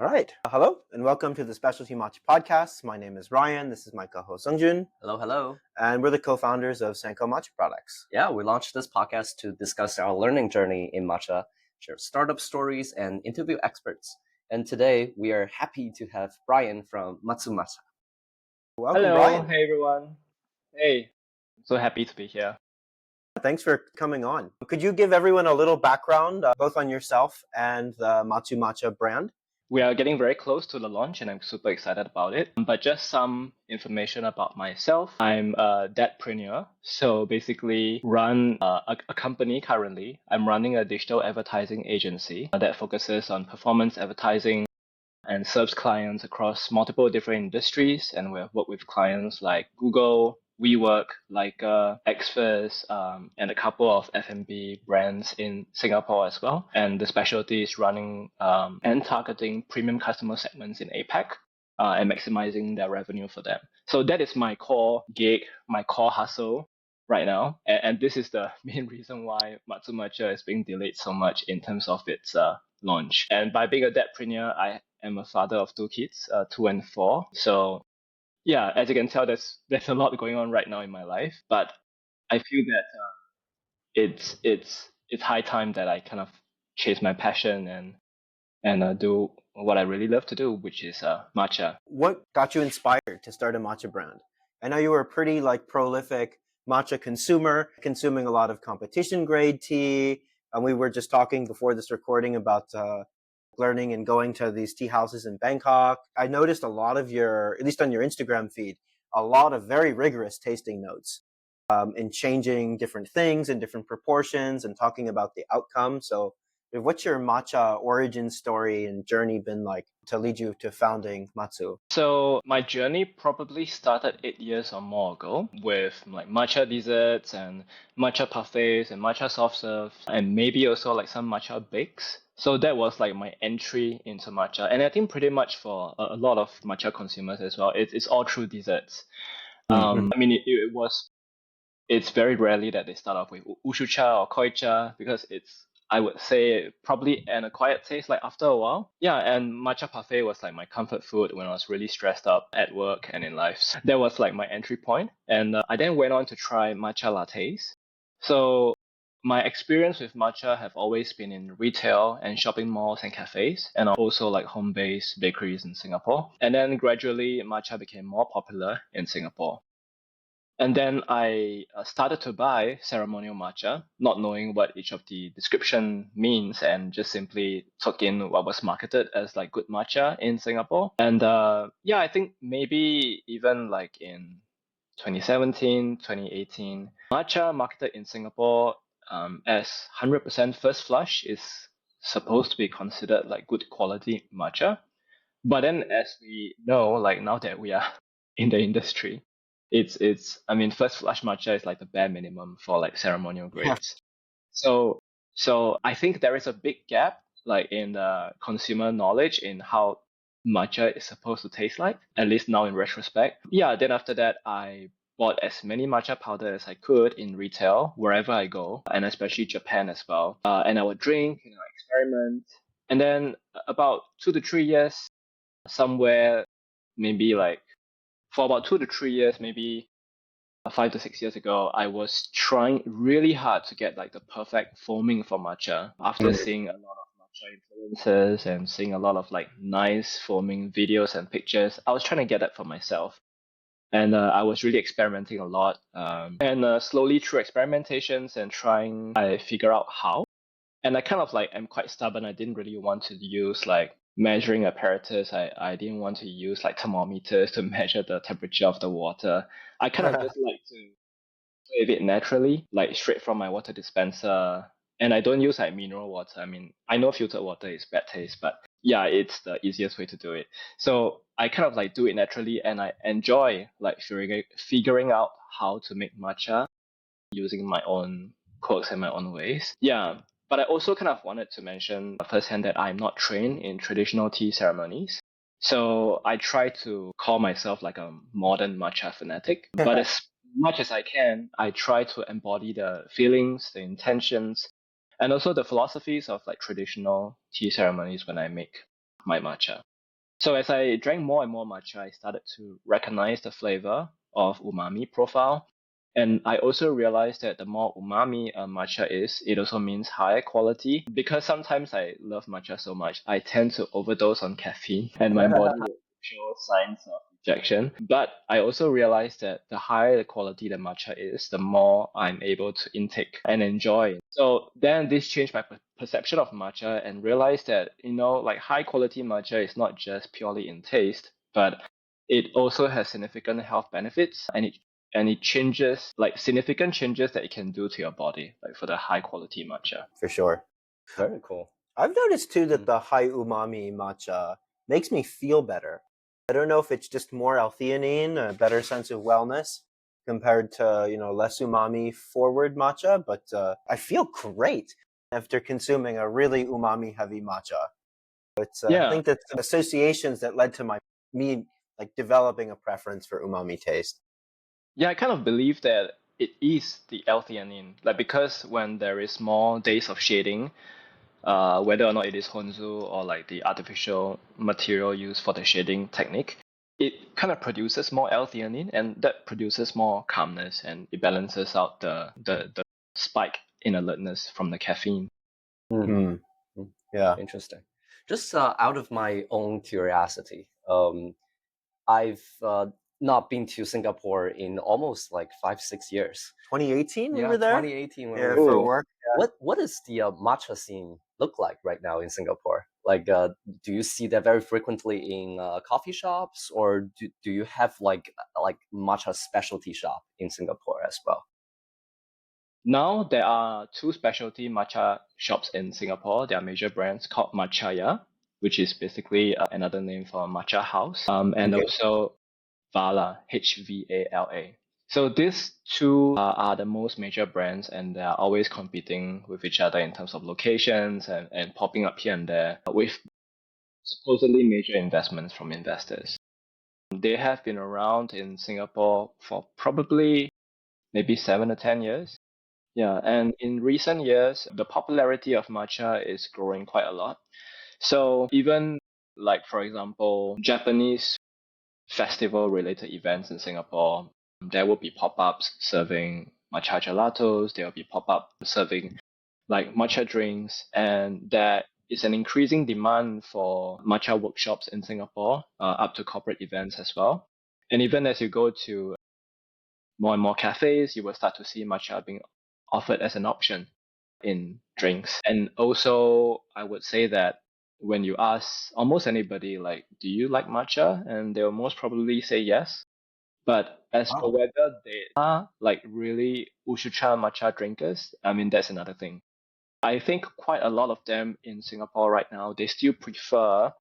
All right. Hello and welcome to the Specialty Matcha Podcast. My name is Ryan. This is my co-host Zongjun. Hello. And we're the co-founders of Senko Matcha Products. Yeah, we launched this podcast to discuss our learning journey in matcha, share startup stories, and interview experts. And today we are happy to have Bryan from Matsu Matcha. Welcome, Hello, Bryan. hey everyone. Hey, so happy to be here. Thanks for coming on. Could you give everyone a little background, both on yourself and the Matsu Matcha brand? We are getting very close to the launch and I'm super excited about it. But just some information about myself. I'm a dadpreneur, so basically run a company currently. I'm running a digital advertising agency that focuses on performance advertising and serves clients across multiple different industries. And we have worked with clients like Google, WeWork, like Xfizz, and a couple of F&B brands in Singapore as well. And the specialty is running and targeting premium customer segments in APAC and maximizing their revenue for them. So that is my core gig, my core hustle right now. And this is the main reason why Matsu Matcha is being delayed so much in terms of its launch. And by being a dadpreneur, I am a father of two kids, 2 and 4. So yeah, as you can tell, there's a lot going on right now in my life, but I feel that it's high time that I kind of chase my passion and do what I really love to do, which is matcha. What got you inspired to start a matcha brand? I know you were a pretty prolific matcha consumer, consuming a lot of competition grade tea. And we were just talking before this recording about learning and going to these tea houses in Bangkok. I noticed a lot of at least on your Instagram feed, a lot of very rigorous tasting notes in changing different things in different proportions and talking about the outcome. So what's your matcha origin story and journey been like to lead you to founding Matsu? So my journey probably started 8 years or more ago with like matcha desserts and matcha parfaits and matcha soft serves and maybe also like some matcha bakes. So that was like my entry into matcha. And I think pretty much for a lot of matcha consumers as well, it's all through desserts. I mean, it's very rarely that they start off with ushucha or koicha because I would say probably an acquired taste like after a while. Yeah, and matcha parfait was like my comfort food when I was really stressed up at work and in life. So that was like my entry point. And I then went on to try matcha lattes. So my experience with matcha have always been in retail and shopping malls and cafes, and also like home-based bakeries in Singapore. And then gradually matcha became more popular in Singapore. And then I started to buy ceremonial matcha, not knowing what each of the description means, and just simply took in what was marketed as like good matcha in Singapore. And I think maybe even like in 2017, 2018, matcha marketed in Singapore as 100% first flush is supposed to be considered like good quality matcha. But then as we know, like now that we are in the industry, I mean first flush matcha is like the bare minimum for like ceremonial grades. So I think there is a big gap like in the consumer knowledge in how matcha is supposed to taste like, at least now in retrospect. Yeah, then after that I bought as many matcha powder as I could in retail wherever I go, and especially Japan as well. And I would drink, experiment. And then about 2 to 3 years, somewhere maybe like for about 2 to 3 years, maybe 5 to 6 years ago, I was trying really hard to get like the perfect foaming for matcha after seeing a lot of matcha influencers and seeing a lot of like nice foaming videos and pictures. I was trying to get that for myself. And I was really experimenting a lot. And slowly through experimentations and trying, I figure out how. And I kind of like am quite stubborn. I didn't really want to use like measuring apparatus. I didn't want to use like thermometers to measure the temperature of the water. I kind of just like to save it naturally, like straight from my water dispenser. And I don't use like mineral water. I mean, I know filtered water is bad taste, but yeah, it's the easiest way to do it. So I kind of like do it naturally, and I enjoy like figuring out how to make matcha using my own quirks and my own ways. Yeah. But I also kind of wanted to mention firsthand that I'm not trained in traditional tea ceremonies. So I try to call myself like a modern matcha fanatic. But as much as I can, I try to embody the feelings, the intentions, and also the philosophies of like traditional tea ceremonies when I make my matcha. So as I drank more and more matcha, I started to recognize the flavor of umami profile. And I also realized that the more umami a matcha is, it also means higher quality. Because sometimes I love matcha so much, I tend to overdose on caffeine and my body will show signs of rejection. But I also realized that the higher the quality the matcha is, the more I'm able to intake and enjoy. So then this changed my perception of matcha and realized that, like high quality matcha is not just purely in taste, but it also has significant health benefits and it changes like significant changes that it can do to your body, like for the high quality matcha. For sure. Very cool. I've noticed too that Mm. the high umami matcha makes me feel better. I don't know if it's just more L-theanine, a better sense of wellness compared to, less umami forward matcha, but I feel great after consuming a really umami heavy matcha. It's I Yeah. think that's the associations that led to me like developing a preference for umami taste. Yeah, I kind of believe that it is the L-theanine, like because when there is more days of shading, whether or not it is honzu or like the artificial material used for the shading technique, it kind of produces more L-theanine, and that produces more calmness, and it balances out the spike in alertness from the caffeine. Hmm. Yeah. Interesting. Just out of my own curiosity, I've not been to Singapore in almost like 5-6 years. 2018 we Yeah, were there. 2018 when Yeah, we were for there. Oh, work. What does the matcha scene look like right now in Singapore? Like, do you see that very frequently in coffee shops, or do you have like matcha specialty shop in Singapore as well? now there are two specialty matcha shops in Singapore. There are major brands called Matchaya, which is basically another name for matcha house, and Okay. also Vala, Hvala. So these two are the most major brands, and they are always competing with each other in terms of locations and popping up here and there with supposedly major investments from investors. They have been around in Singapore for probably maybe 7 or 10 years. Yeah, and in recent years, the popularity of matcha is growing quite a lot. So even like, for example, Japanese festival related events in Singapore, there will be pop-ups serving matcha gelatos, there will be pop-up serving like matcha drinks, and there is an increasing demand for matcha workshops in Singapore, up to corporate events as well. And even as you go to more and more cafes, you will start to see matcha being offered as an option in drinks. And also, I would say that when you ask almost anybody, like, do you like matcha? And they'll most probably say yes. But as for Wow. whether they are like really Ushucha matcha drinkers, I mean, that's another thing. I think quite a lot of them in Singapore right now, they still prefer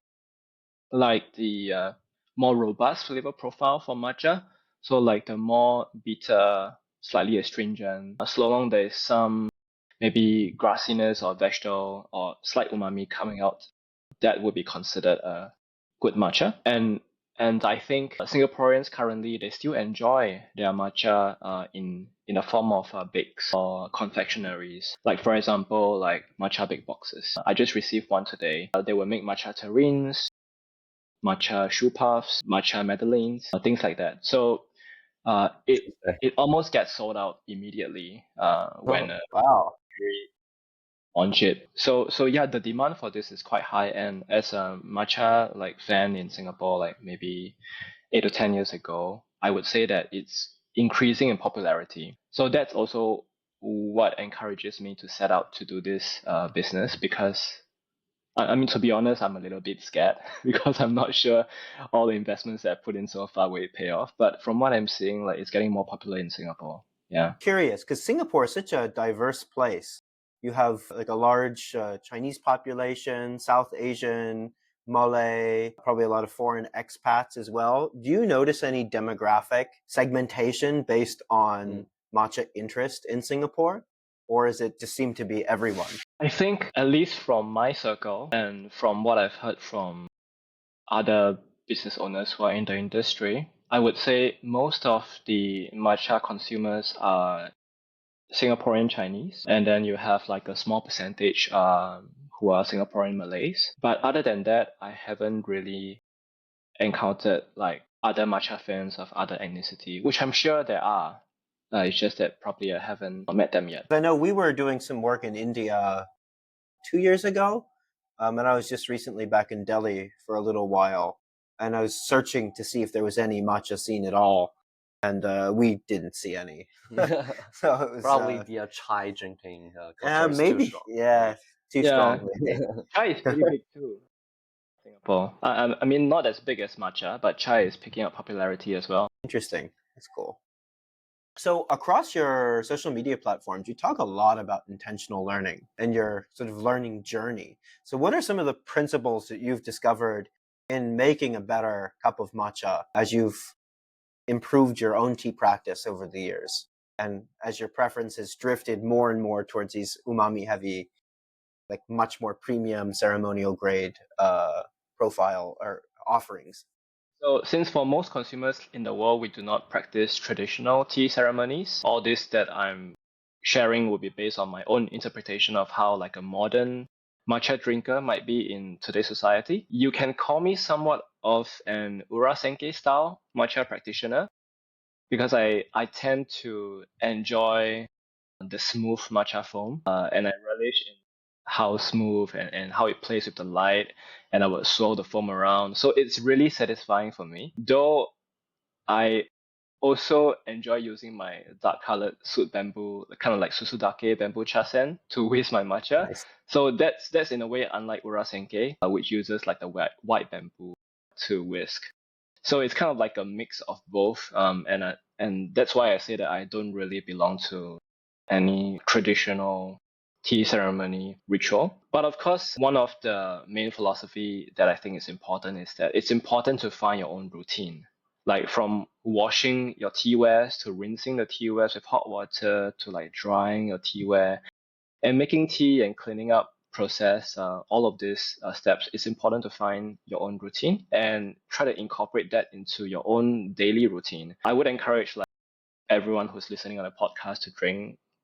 like the more robust flavor profile for matcha. So like the more bitter, slightly astringent. So long there's some maybe grassiness or vegetable or slight umami coming out, that would be considered a good matcha. And I think Singaporeans currently they still enjoy their matcha in the form of bakes or confectionaries. Like for example, like matcha bake boxes. I just received one today. They will make matcha terrines, matcha shoe puffs, matcha madeleines, things like that. So it almost gets sold out immediately when Oh, Wow. we launch it. So yeah, the demand for this is quite high. And as a matcha like fan in Singapore, like maybe 8 or 10 years ago, I would say that it's increasing in popularity. So that's also what encourages me to set out to do this business because I mean, to be honest, I'm a little bit scared because I'm not sure all the investments that I put in so far will pay off. But from what I'm seeing, like it's getting more popular in Singapore. Yeah. Curious, because Singapore is such a diverse place. You have like a large Chinese population, South Asian, Malay, probably a lot of foreign expats as well. Do you notice any demographic segmentation based mm. on matcha interest in Singapore? Or is it just seem to be everyone? I think, at least from my circle and from what I've heard from other business owners who are in the industry, I would say most of the matcha consumers are Singaporean Chinese, and then you have like a small percentage who are Singaporean Malays. But other than that, I haven't really encountered like other matcha fans of other ethnicity, which I'm sure there are. It's just that probably I haven't met them yet. I know we were doing some work in India 2 years ago, and I was just recently back in Delhi for a little while, and I was searching to see if there was any matcha scene at all, and we didn't see any. So it was Probably the chai drinking culture is too maybe, strong. yeah, too Yeah, strongly. chai is pretty big too. Singapore. I mean, not as big as matcha, but chai is picking up popularity as well. Interesting. That's cool. So across your social media platforms, you talk a lot about intentional learning and your sort of learning journey. So what are some of the principles that you've discovered in making a better cup of matcha as you've improved your own tea practice over the years? And as your preference has drifted more and more towards these umami heavy, like much more premium ceremonial grade profile or offerings. So, since for most consumers in the world, we do not practice traditional tea ceremonies, all this that I'm sharing will be based on my own interpretation of how like a modern matcha drinker might be in today's society. You can call me somewhat of an urasenke style matcha practitioner because I tend to enjoy the smooth matcha foam, and I relish in how smooth and how it plays with the light, and I would swirl the foam around. So it's really satisfying for me. Though I also enjoy using my dark colored soot bamboo, kind of like susudake bamboo chasen to whisk my matcha. Nice. So that's in a way unlike urasenke, which uses like the white bamboo to whisk. So it's kind of like a mix of both, and that's why I say that I don't really belong to any traditional tea ceremony ritual. But of course, one of the main philosophy that I think is important is that it's important to find your own routine. Like from washing your teawares to rinsing the teawares with hot water to like drying your teaware and making tea and cleaning up process, all of these steps, it's important to find your own routine and try to incorporate that into your own daily routine. I would encourage like everyone who's listening on a podcast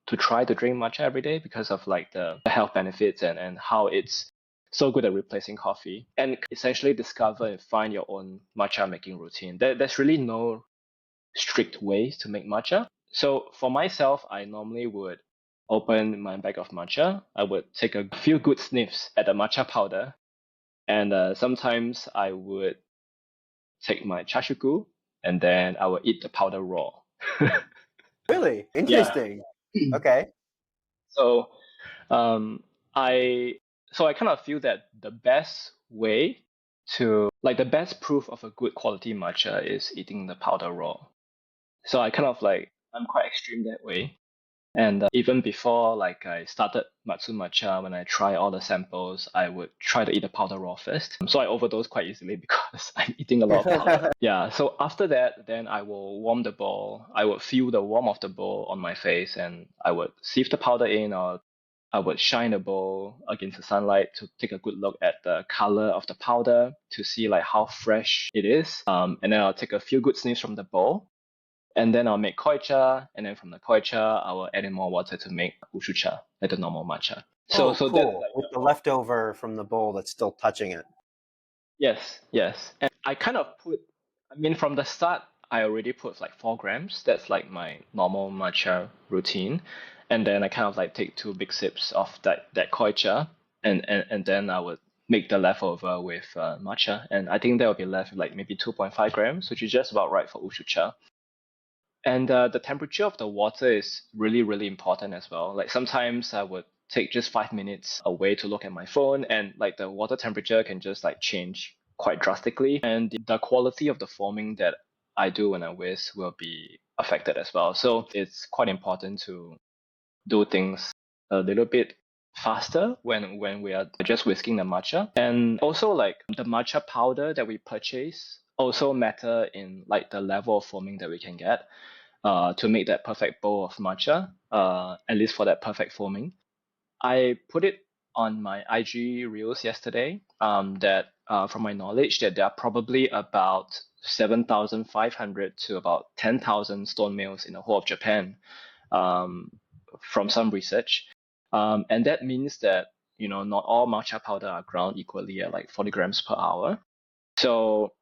to try to drink matcha every day because of like the health benefits and how it's so good at replacing coffee, and essentially discover and find your own matcha making routine. There's really no strict ways to make matcha. So for myself, I normally would open my bag of matcha. I would take a few good sniffs at the matcha powder, and sometimes I would take my chashuku and then I would eat the powder raw. Really Yeah. interesting. Okay. So um, I I kind of feel that the best way to like the best proof of a good quality matcha is eating the powder raw. So I kind of like I'm quite extreme that way. And even before like I started Matsu Matcha, when I try all the samples, I would try to eat the powder raw first. So I overdose quite easily because I'm eating a lot of powder. Yeah. So after that, then I will warm the bowl. I would feel the warmth of the bowl on my face, and I would sieve the powder in, or I would shine the bowl against the sunlight to take a good look at the color of the powder to see like how fresh it is. And then I'll take a few good sniffs from the bowl, and then I'll make koicha, and then from the koicha, I will add in more water to make ushucha, like the normal matcha. So, Oh, so that's cool. like With the leftover from the bowl that's still touching it. yes, yes. And I kind of put, I mean, from the start, I already put like 4 grams. That's like my normal matcha routine, and then I kind of like take 2 big sips of that koicha, and then I would make the leftover with matcha, and I think that would be left with like maybe 2.5 grams, which is just about right for ushucha. And the temperature of the water is really, really important as well. Like sometimes I would take just 5 minutes away to look at my phone, and like the water temperature can just like change quite drastically. And the quality of the foaming that I do when I whisk will be affected as well. So it's quite important to do things a little bit faster when we are just whisking the matcha. And also like the matcha powder that we purchase also matter in like the level of foaming that we can get to make that perfect bowl of matcha, at least for that perfect foaming. I put it on my IG reels yesterday, that from my knowledge that there are probably about 7,500 to about 10,000 stone mills in the whole of Japan, um, from some research. And that means that, not all matcha powder are ground equally at like 40 grams per hour. So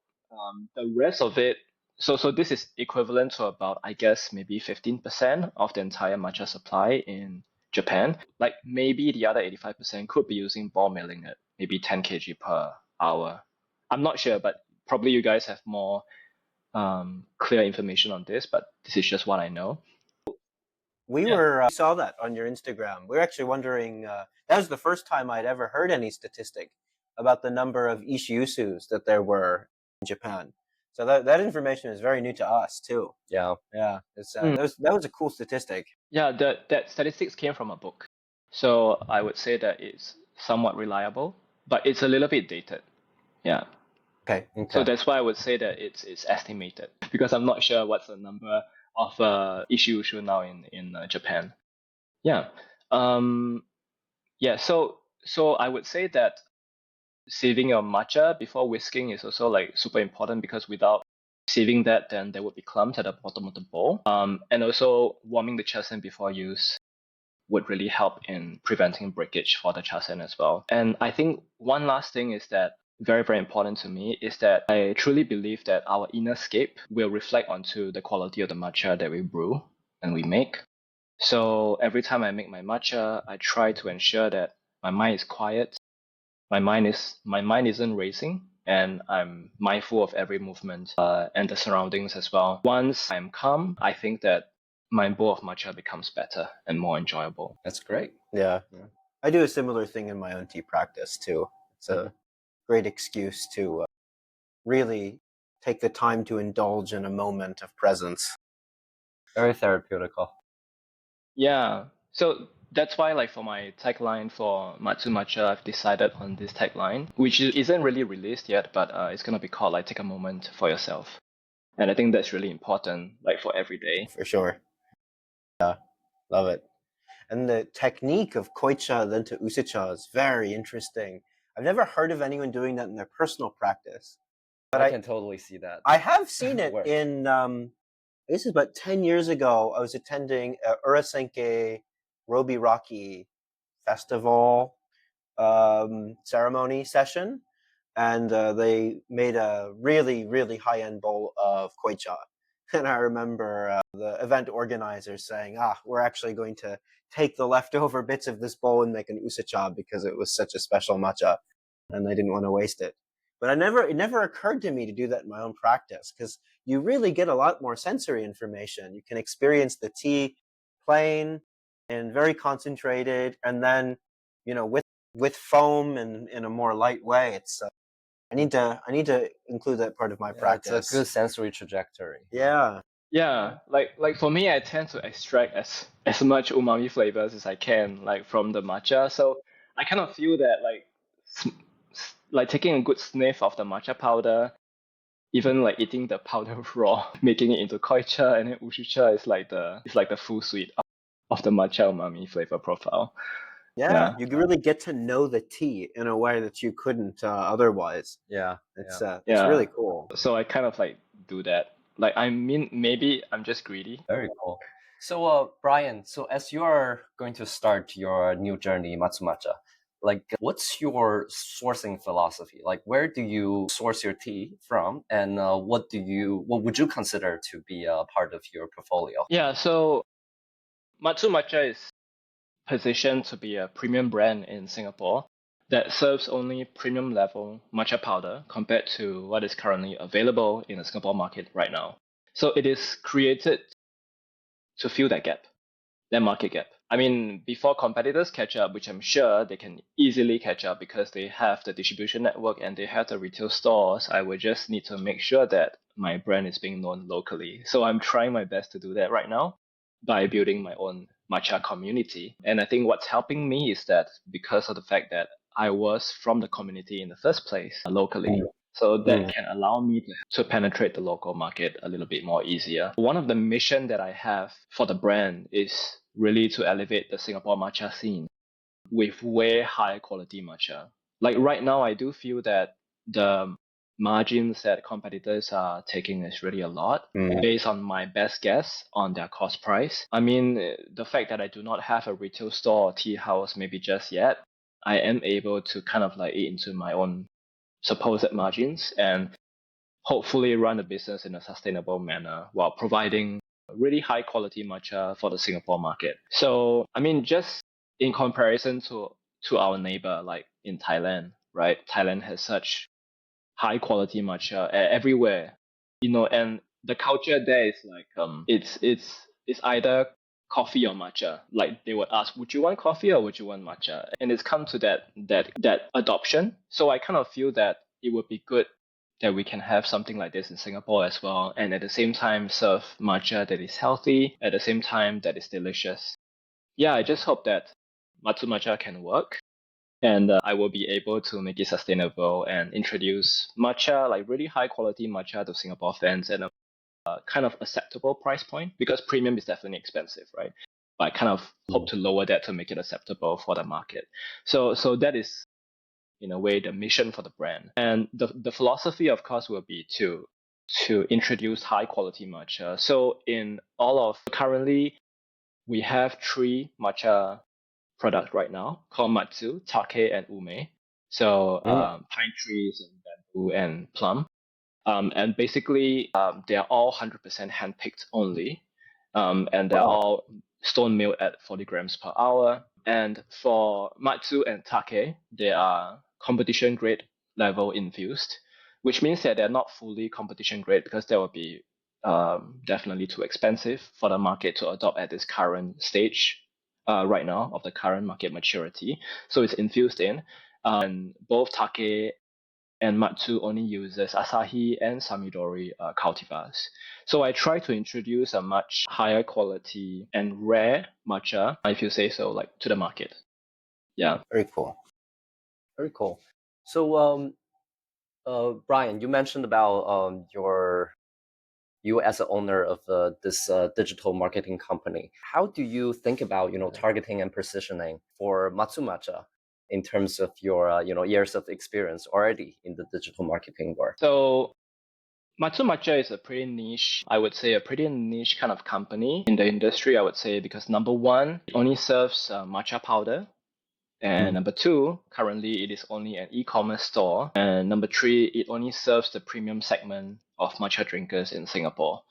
The rest of it, so this is equivalent to about, I guess, maybe 15% of the entire matcha supply in Japan. Like maybe the other 85% could be using ball milling it, maybe 10 kg per hour. I'm not sure, but probably you guys have more clear information on this, but this is just what I know. We Yeah. were we saw that on your Instagram. We were actually wondering. That was the first time I'd ever heard any statistic about the number of ishiusus that there were in Japan. So that information is very new to us too. Yeah. Yeah, that was a cool statistic. Yeah, that statistics came from a book. So I would say that it's somewhat reliable, but it's a little bit dated. Yeah. Okay. So that's why I would say that it's estimated, because I'm not sure what's the number of issue now in Japan. Yeah. Yeah. So I would say that sieving your matcha before whisking is also like super important, because without sieving that, then there would be clumps at the bottom of the bowl. And also warming the chasen before use would really help in preventing breakage for the chasen as well. And I think one last thing is that very, very important to me is that I truly believe that our inner scape will reflect onto the quality of the matcha that we brew and we make. So every time I make my matcha, I try to ensure that my mind is quiet, my mind isn't racing, and I'm mindful of every movement and the surroundings as well. Once I'm calm, I think that my bowl of matcha becomes better and more enjoyable. That's great. Yeah. I do a similar thing in my own tea practice too. It's a great excuse to really take the time to indulge in a moment of presence. Very therapeutical. Yeah. So that's why, like, for my tagline for Matsu Matcha, I've decided on this tagline, which isn't really released yet, but it's gonna be called like "Take a moment for yourself," and I think that's really important, like for every day. For sure. Yeah, love it. And the technique of koicha then to usecha is very interesting. I've never heard of anyone doing that in their personal practice, but I can totally see that. I have seen it Work. in. This is about 10 years ago. I was attending a Urasenke Robi Rocky festival ceremony session, and they made a really, really high-end bowl of koicha. And I remember the event organizers saying, we're actually going to take the leftover bits of this bowl and make an usecha because it was such a special matcha, and they didn't want to waste it. But it never occurred to me to do that in my own practice, because you really get a lot more sensory information. You can experience the tea plain and very concentrated, and then, with foam and in a more light way. It's I need to include that part of my practice. It's a good sensory trajectory. Yeah. Yeah, like for me, I tend to extract as much umami flavors as I can, like from the matcha. So I kind of feel that like taking a good sniff of the matcha powder, even like eating the powder raw, making it into koicha and then ushicha is like the full suite of the matcha umami flavor profile. Yeah, you really get to know the tea in a way that you couldn't otherwise. Yeah, it's really cool. So I kind of like do that. Like, I mean, maybe I'm just greedy. Very cool. So, Brian, so as you are going to start your new journey, Matsu Matcha, like, what's your sourcing philosophy? Like, where do you source your tea from, and what would you consider to be a part of your portfolio? Yeah, so Matsu Matcha is positioned to be a premium brand in Singapore that serves only premium level matcha powder compared to what is currently available in the Singapore market right now. So it is created to fill that gap, that market gap. I mean, before competitors catch up, which I'm sure they can easily catch up because they have the distribution network and they have the retail stores, I would just need to make sure that my brand is being known locally. So I'm trying my best to do that right now by building my own matcha community. And I think what's helping me is that because of the fact that I was from the community in the first place locally. So that can allow me to penetrate the local market a little bit more easier. One of the mission that I have for the brand is really to elevate the Singapore matcha scene with way higher quality matcha. Like right now, I do feel that the margins that competitors are taking is really a lot based on my best guess on their cost price. I mean, the fact that I do not have a retail store or tea house maybe just yet, I am able to kind of like eat into my own supposed margins, and hopefully run the business in a sustainable manner while providing really high quality matcha for the Singapore market. So, I mean, just in comparison to our neighbor, like in Thailand, right? Thailand has such high quality matcha everywhere, and the culture there is like it's either coffee or matcha. Like they would ask, would you want coffee or would you want matcha? And it's come to that adoption. So I kind of feel that it would be good that we can have something like this in Singapore as well, and at the same time serve matcha that is healthy, at the same time that is delicious. Yeah, I just hope that Matsu Matcha can work and I will be able to make it sustainable and introduce matcha, like really high quality matcha to Singapore fans at a kind of acceptable price point because premium is definitely expensive, right? But I kind of hope to lower that to make it acceptable for the market. So that is in a way the mission for the brand. And the philosophy of course will be to introduce high quality matcha. So in all of currently we have 3 matcha product right now called Matsu, Take, and Ume. So pine trees and bamboo and plum. And basically, they are all 100% handpicked only. And they're all stone milled at 40 grams per hour. And for Matsu and Take, they are competition grade level infused, which means that they're not fully competition grade because that would be definitely too expensive for the market to adopt at this current stage right now of the current market maturity. So it's infused in. And both Take and Matsu only uses Asahi and Samidori cultivars. So I try to introduce a much higher quality and rare matcha, if you say so, like to the market. Yeah. Very cool. Very cool. So, Bryan, you mentioned about you as the owner of this digital marketing company. How do you think about targeting and positioning for Matsu Matcha in terms of your years of experience already in the digital marketing world? So Matsu Matcha is a pretty niche, I would say a pretty niche kind of company in the industry, I would say, because number one, it only serves matcha powder. And number two, currently it is only an e-commerce store. And number three, it only serves the premium segment of matcha drinkers in Singapore.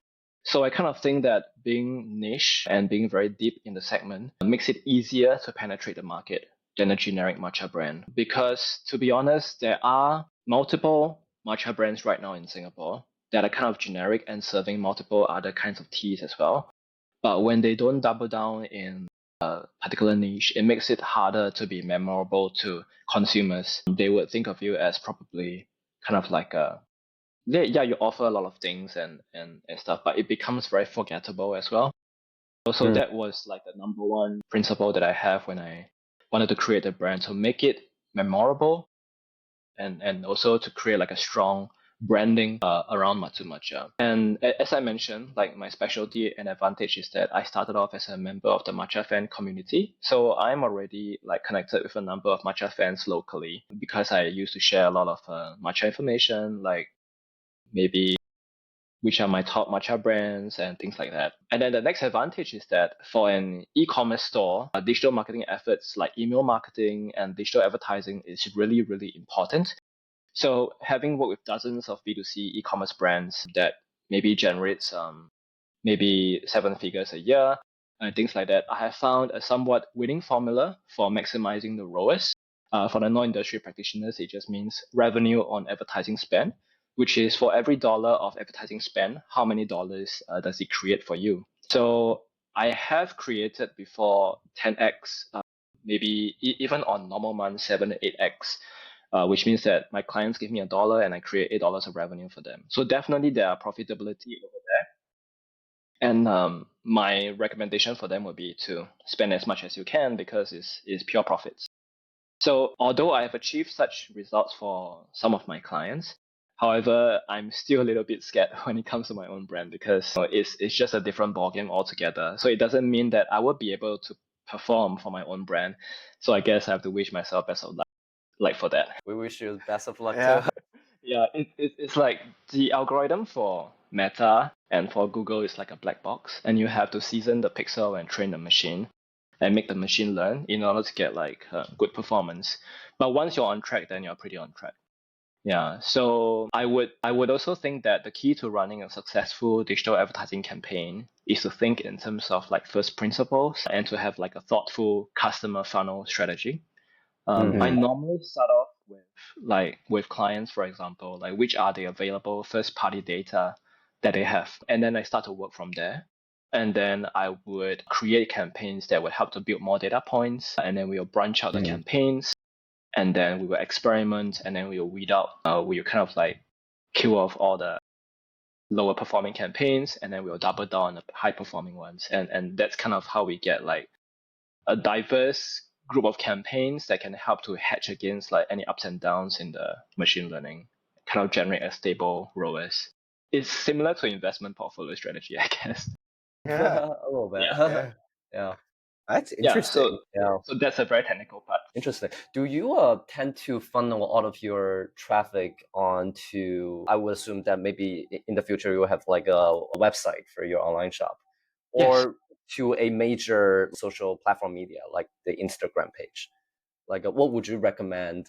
So I kind of think that being niche and being very deep in the segment makes it easier to penetrate the market than a generic matcha brand. Because to be honest, there are multiple matcha brands right now in Singapore that are kind of generic and serving multiple other kinds of teas as well. But when they don't double down in particular niche, it makes it harder to be memorable to consumers. They would think of you as probably kind of like you offer a lot of things and stuff, but it becomes very forgettable as well. So that was like the number one principle that I have when I wanted to create a brand, to make it memorable and also to create like a strong branding around Matsu Matcha. And as I mentioned, like my specialty and advantage is that I started off as a member of the matcha fan community. So I'm already like connected with a number of matcha fans locally because I used to share a lot of matcha information, like maybe which are my top matcha brands and things like that. And then the next advantage is that for an e-commerce store, digital marketing efforts like email marketing and digital advertising is really, really important. So having worked with dozens of B2C e-commerce brands that maybe generates maybe 7 figures a year and things like that, I have found a somewhat winning formula for maximizing the ROAS. For the non-industry practitioners, it just means revenue on advertising spend, which is for every dollar of advertising spend, how many dollars does it create for you? So I have created before 10x, maybe even on normal months, 7 to 8x. Which means that my clients give me $1 and I create $8 of revenue for them. So definitely there are profitability over there. And my recommendation for them would be to spend as much as you can because it's pure profits. So although I have achieved such results for some of my clients, however, I'm still a little bit scared when it comes to my own brand because it's just a different ballgame altogether. So it doesn't mean that I will be able to perform for my own brand. So I guess I have to wish myself best of luck. Like for that. We wish you best of luck Yeah. too. Yeah, it's like the algorithm for Meta and for Google is like a black box, and you have to season the pixel and train the machine and make the machine learn in order to get like good performance. But once you're on track, then you're pretty on track. Yeah, so I would also think that the key to running a successful digital advertising campaign is to think in terms of like first principles and to have like a thoughtful customer funnel strategy. I Mm-hmm. normally start off with clients, for example, like which are the available first party data that they have, and then I start to work from there. And then I would create campaigns that would help to build more data points, and then we'll branch out the Mm-hmm. campaigns, and then we will experiment, and then we'll weed out, we'll kind of like kill off all the lower performing campaigns, and then we'll double down on the high performing ones, and that's kind of how we get like a diverse group of campaigns that can help to hedge against like any ups and downs in the machine learning, kind of generate a stable ROAS. It's similar to investment portfolio strategy, I guess. Yeah, A little bit. Yeah. yeah, Yeah. that's Yeah. interesting. Yeah. So that's a very technical part. Interesting. Do you tend to funnel all of your traffic onto, I would assume that maybe in the future you will have like a website for your online shop, Yes. or to a major social platform media like the Instagram page? Like what would you recommend,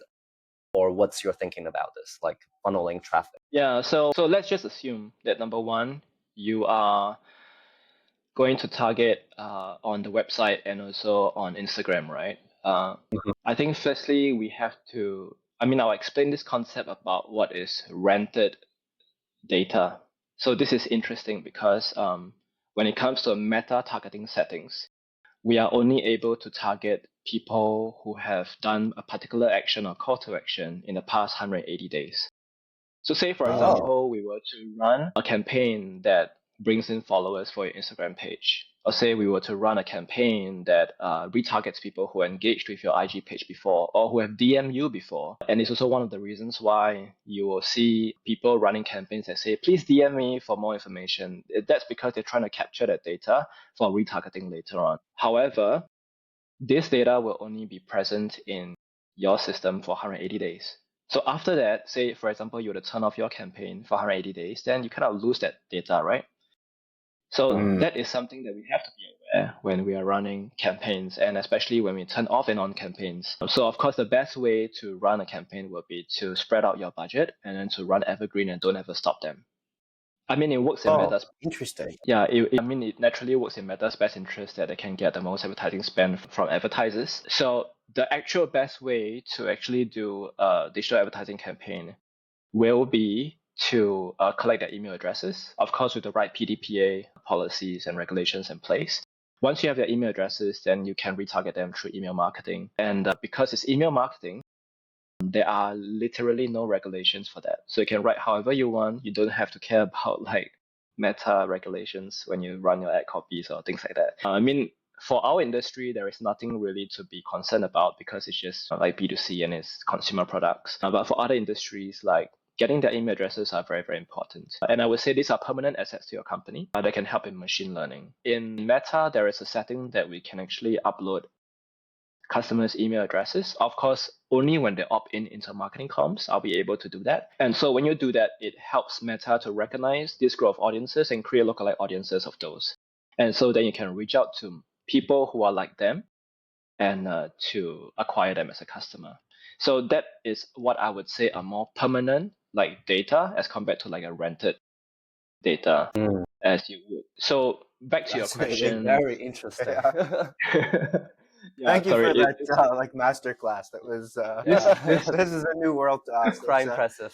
or what's your thinking about this, like funneling traffic? Yeah. So let's just assume that number one, you are going to target on the website and also on Instagram, right? Mhm. I think firstly we have to. I mean, I'll explain this concept about what is rented data. So this is interesting because when it comes to meta targeting settings, we are only able to target people who have done a particular action or call to action in the past 180 days. So say for Oh, example, we were to run a campaign that brings in followers for your Instagram page. Or say we were to run a campaign that retargets people who engaged with your IG page before or who have DM you before. And it's also one of the reasons why you will see people running campaigns that say, please DM me for more information. That's because they're trying to capture that data for retargeting later on. However, this data will only be present in your system for 180 days. So after that, say for example, you were to turn off your campaign for 180 days, then you kind of lose that data, right? So mm. that is something that we have to be aware when we are running campaigns, and especially when we turn off and on campaigns. So of course, the best way to run a campaign would be to spread out your budget and then to run evergreen and don't ever stop them. I mean, it works in Oh, Meta's. interesting. Yeah, I mean, it naturally works in Meta's best interest that they can get the most advertising spend from advertisers. So the actual best way to actually do a digital advertising campaign will be to collect their email addresses, of course, with the right PDPA policies and regulations in place. Once you have their email addresses, then you can retarget them through email marketing. And because it's email marketing, there are literally no regulations for that. So you can write however you want. You don't have to care about like meta regulations when you run your ad copies or things like that. I mean, for our industry, there is nothing really to be concerned about because it's just like B2C and it's consumer products. But for other industries, like getting their email addresses are very, very important. And I would say these are permanent assets to your company that can help in machine learning. In Meta, there is a setting that we can actually upload customers' email addresses. Of course, only when they opt in into marketing comms, I'll be able to do that. And so when you do that, it helps Meta to recognize this group of audiences and create lookalike audiences of those. And so then you can reach out to people who are like them and to acquire them as a customer. So that is what I would say are more permanent like data as compared to like a rented data Mm. as you would. So back to your Fascinating. question. Very interesting. Yeah. Yeah, Thank you sorry. for that like master class. That was This Yeah. this this is a new world to us. Quite It's, impressive.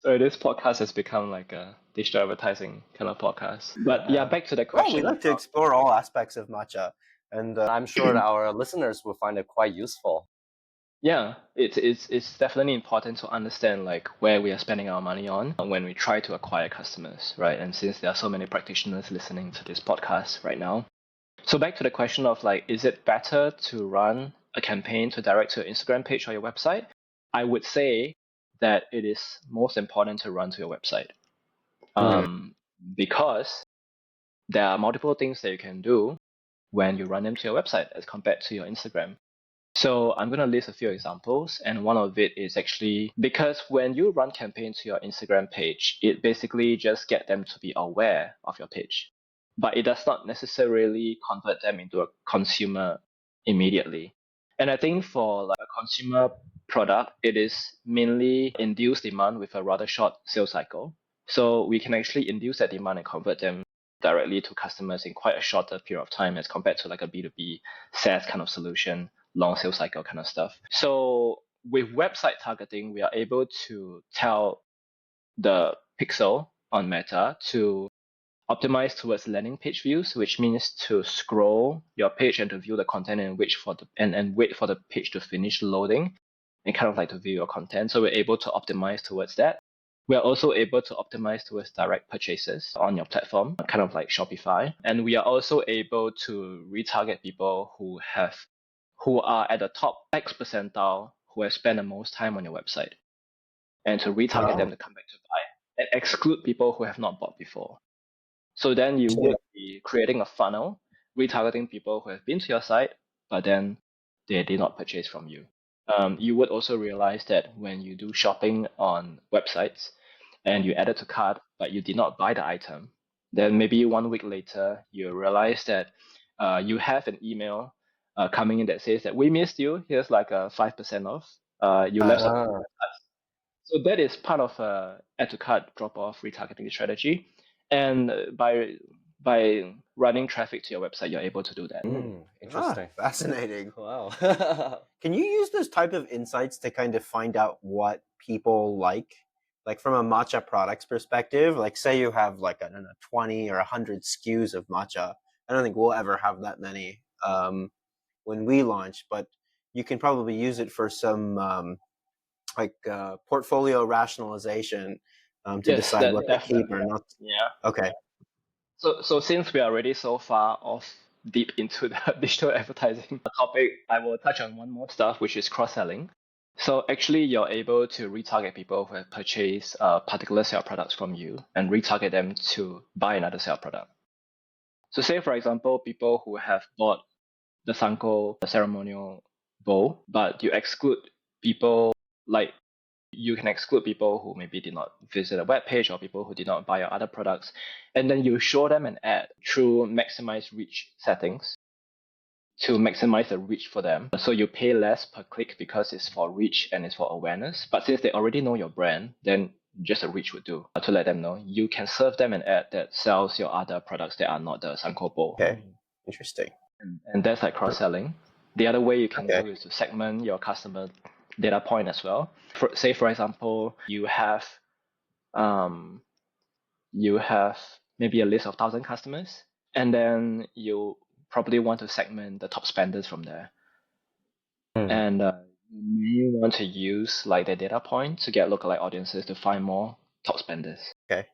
Sorry, this podcast has become like a digital advertising kind of podcast. But yeah, back to the well, we question like to about explore all aspects of matcha, and I'm sure that our listeners will find it quite useful. yeah, it's definitely important to understand like where we are spending our money on when we try to acquire customers, right? And since there are so many practitioners listening to this podcast right now. So back to the question of like, is it better to run a campaign to direct to your Instagram page or your website? I would say that it is most important to run to your website. Mm. Because there are multiple things that you can do when you run them to your website as compared to your Instagram. So I'm going to list a few examples, and one of it is actually because when you run campaigns to your Instagram page, it basically just get them to be aware of your page, but it does not necessarily convert them into a consumer immediately. And I think for like a consumer product, it is mainly induced demand with a rather short sales cycle. So we can actually induce that demand and convert them directly to customers in quite a shorter period of time as compared to like a B2B SaaS kind of solution, long sales cycle kind of stuff. So with website targeting, we are able to tell the pixel on Meta to optimize towards landing page views, which means to scroll your page and to view the content and wait for the page to finish loading and kind of like to view your content. So we're able to optimize towards that. We are also able to optimize towards direct purchases on your platform, kind of like Shopify. And we are also able to retarget people who are at the top X percentile who have spent the most time on your website, and to retarget them to come back to buy, and exclude people who have not bought before. So then you would be creating a funnel, retargeting people who have been to your site, but then they did not purchase from you. You would also realize that when you do shopping on websites and you add it to cart, but you did not buy the item, then maybe 1 week later, you realize that you have an email coming in that says that we missed you. Here's like a 5% off. You left something with us. So that is part of add to cart drop-off retargeting strategy. And by running traffic to your website, you're able to do that. Interesting. Fascinating. Wow. Can you use those type of insights to kind of find out what people like from a matcha products perspective? Like say you have like, I don't know, 20 or 100 SKUs of matcha. I don't think we'll ever have that many when we launch, but you can probably use it for some portfolio rationalization to decide what to keep or not. Yeah. Okay. So since we are already so far off deep into the digital advertising topic, I will touch on one more stuff, which is cross-selling. So actually, you're able to retarget people who have purchased particular sale products from you and retarget them to buy another sale product. So say, for example, people who have bought the Sanko ceremonial bowl, but you exclude people like you can exclude people who maybe did not visit a web page or people who did not buy your other products. And then you show them an ad through maximize reach settings to maximize the reach for them. So you pay less per click because it's for reach and it's for awareness. But since they already know your brand, then just a reach would do to let them know. You can serve them an ad that sells your other products that are not the Sanko bowl. Okay, interesting. And that's like cross-selling. The other way you can do is to segment your customer data point as well. Say, for example, you have maybe a list of 1,000 customers, and then you probably want to segment the top spenders from there. And you may want to use like the data point to get lookalike audiences to find more top spenders. Okay.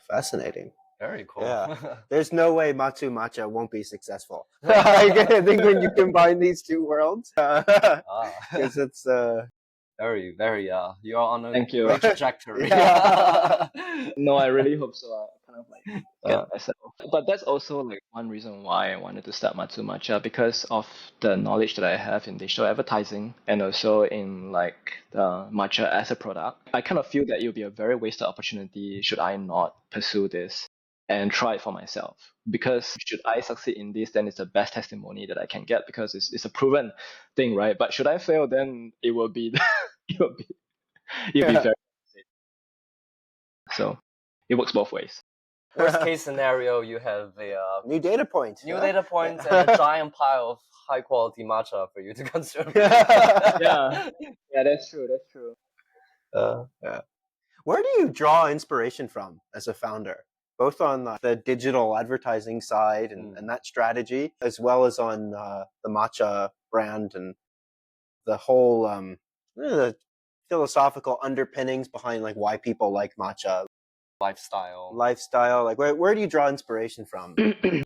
Fascinating. Very cool. Yeah. There's no way Matsu Matcha won't be successful. I think when you combine these two worlds, because it's very, very, you're on a Thank you. great trajectory. No, I really hope so. I kind of like get myself. But that's also like one reason why I wanted to start Matsu Matcha, because of the knowledge that I have in digital advertising and also in like the matcha as a product. I kind of feel that it would be a very wasted opportunity should I not pursue this and try it for myself. Because should I succeed in this, then it's the best testimony that I can get because it's a proven thing, right? But should I fail, then it will be it'll be very. So it works both ways. Worst case scenario, you have a new data point. Data points and a giant pile of high quality matcha for you to consume. Yeah, that's true. That's true. Yeah. Where do you draw inspiration from as a founder? Both on the digital advertising side and that strategy, as well as on the matcha brand and the whole the philosophical underpinnings behind like why people like matcha. Lifestyle. Like where do you draw inspiration from?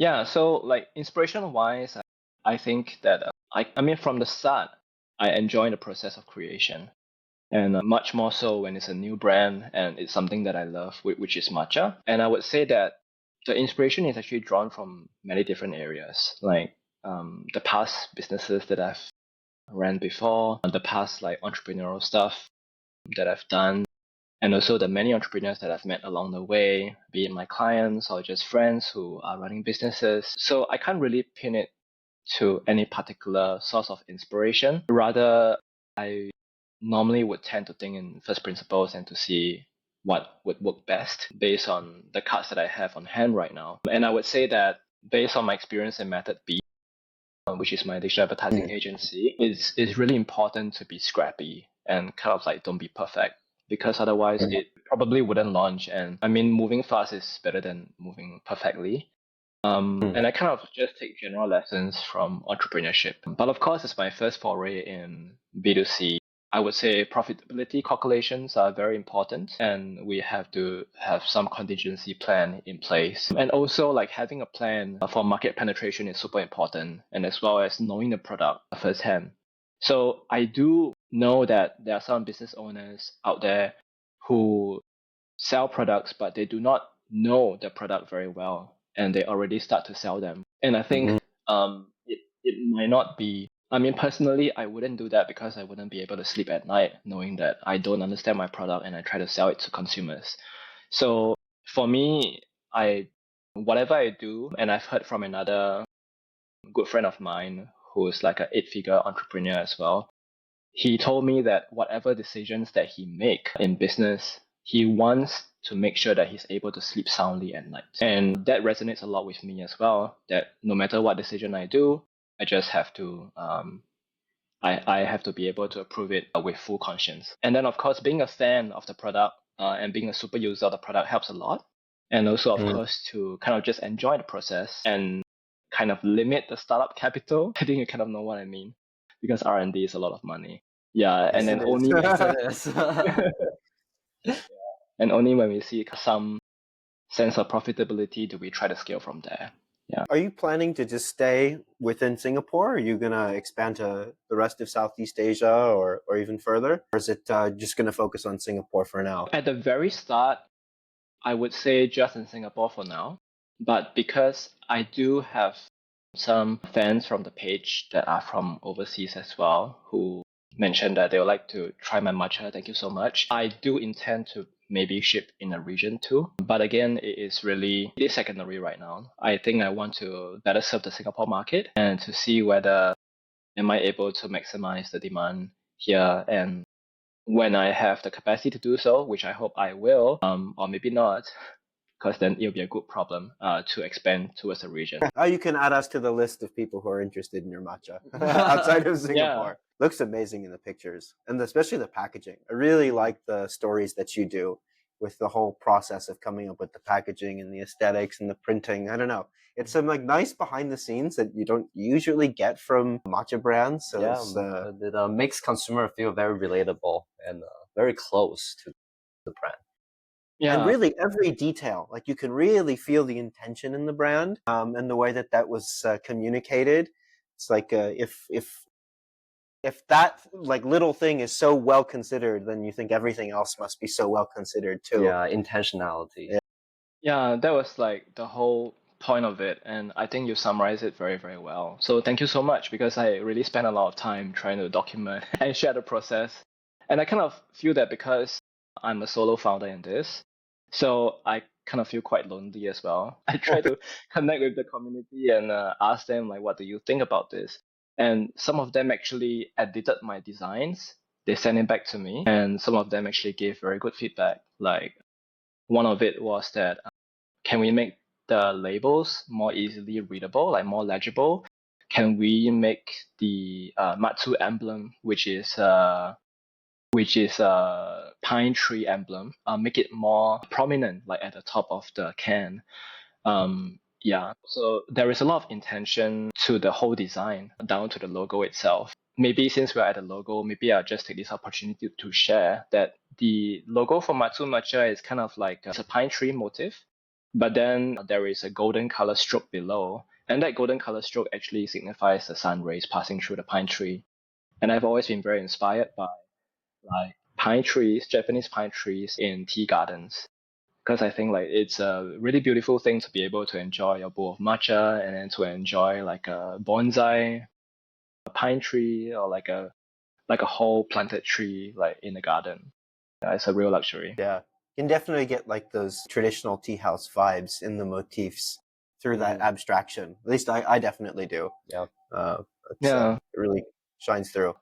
Yeah, so like inspiration wise, I think that I mean from the start, I enjoy the process of creation. And much more so when it's a new brand and it's something that I love, which is matcha. And I would say that the inspiration is actually drawn from many different areas, like the past businesses that I've ran before, the past like entrepreneurial stuff that I've done, and also the many entrepreneurs that I've met along the way, be it my clients or just friends who are running businesses. So I can't really pin it to any particular source of inspiration. Rather, I normally would tend to think in first principles and to see what would work best based on the cards that I have on hand right now. And I would say that based on my experience in Method B, which is my digital advertising agency, it's really important to be scrappy and kind of like don't be perfect, because otherwise it probably wouldn't launch. And I mean, moving fast is better than moving perfectly. And I kind of just take general lessons from entrepreneurship. But of course, it's my first foray in B2C. I would say profitability calculations are very important, and we have to have some contingency plan in place. And also, like having a plan for market penetration is super important, and as well as knowing the product firsthand. So I do know that there are some business owners out there who sell products, but they do not know the product very well, and they already start to sell them. And I think it might not be. I mean, personally, I wouldn't do that because I wouldn't be able to sleep at night knowing that I don't understand my product and I try to sell it to consumers. So for me, whatever I do, and I've heard from another good friend of mine who's like an 8-figure entrepreneur as well. He told me that whatever decisions that he make in business, he wants to make sure that he's able to sleep soundly at night. And that resonates a lot with me as well, that no matter what decision I do, I just have to I have to be able to approve it with full conscience. And then of course, being a fan of the product and being a super user of the product helps a lot. And also of course to kind of just enjoy the process and kind of limit the startup capital. I think you kind of know what I mean, because R&D is a lot of money. Yeah, and then only and only when we see some sense of profitability do we try to scale from there. Yeah. Are you planning to just stay within Singapore? Are you going to expand to the rest of Southeast Asia or even further? Or is it just going to focus on Singapore for now? At the very start, I would say just in Singapore for now. But because I do have some fans from the page that are from overseas as well who mentioned that they would like to try my matcha, thank you so much. I do intend to maybe ship in a region too. But again, it is secondary right now. I think I want to better serve the Singapore market and to see whether am I able to maximize the demand here. And when I have the capacity to do so, which I hope I will, or maybe not, because then it'll be a good problem to expand towards the region. You can add us to the list of people who are interested in your matcha outside of Singapore. Yeah. Looks amazing in the pictures, and especially the packaging. I really like the stories that you do with the whole process of coming up with the packaging and the aesthetics and the printing. I don't know. It's some like nice behind the scenes that you don't usually get from matcha brands. So it makes consumer feel very relatable and very close to the brand. Yeah. And really every detail, like you can really feel the intention in the brand and the way that was communicated. It's like if that like little thing is so well considered, then you think everything else must be so well considered too. Yeah, intentionality. Yeah, that was like the whole point of it, and I think you summarized it very, very well. So thank you so much, because I really spent a lot of time trying to document and share the process. And I kind of feel that because I'm a solo founder in this, so I kind of feel quite lonely as well. I try to connect with the community and ask them like, what do you think about this? And some of them actually edited my designs. They sent it back to me, and some of them actually gave very good feedback. Like one of it was that can we make the labels more easily readable, like more legible? Can we make the Matsu emblem, which is a pine tree emblem, make it more prominent, like at the top of the can? Yeah, so there is a lot of intention to the whole design, down to the logo itself. Maybe since we're at the logo, maybe I'll just take this opportunity to share that the logo for Matsu Matcha is kind of like it's a pine tree motif, but then there is a golden color stroke below, and that golden color stroke actually signifies the sun rays passing through the pine tree. And I've always been very inspired by like pine trees, Japanese pine trees in tea gardens, because I think like it's a really beautiful thing to be able to enjoy your bowl of matcha and then to enjoy like a bonsai, a pine tree, or like a whole planted tree like in the garden. Yeah, it's a real luxury. Yeah, you can definitely get like those traditional tea house vibes in the motifs through that abstraction. At least I definitely do. Yeah. Yeah. It really shines through.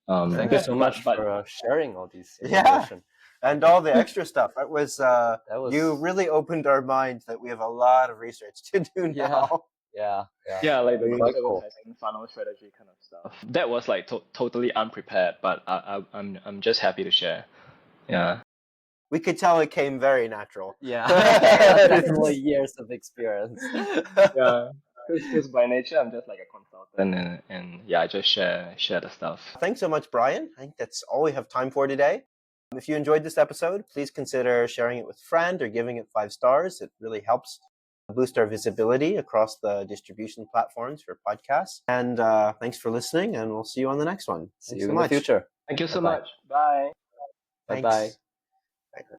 Thank you so much but for sharing all these Yeah. information. And all the extra stuff. That was was- you really opened our minds that we have a lot of research to do Yeah. now. yeah, like the Quite cool. advertising funnel strategy kind of stuff. That was like totally unprepared, but I'm just happy to share. Yeah. We could tell it came very natural. Yeah. Definitely years of experience. Yeah. Because by nature I'm just like a consultant and yeah, I just share the stuff. Thanks so much, Brian. I think that's all we have time for today. If you enjoyed this episode, please consider sharing it with a friend or giving it 5 stars. It really helps boost our visibility across the distribution platforms for podcasts. And thanks for listening, and we'll see you on the next one. See Thanks you so in much. the future. Thank you so Bye-bye. much. Bye. Bye-bye. Thanks.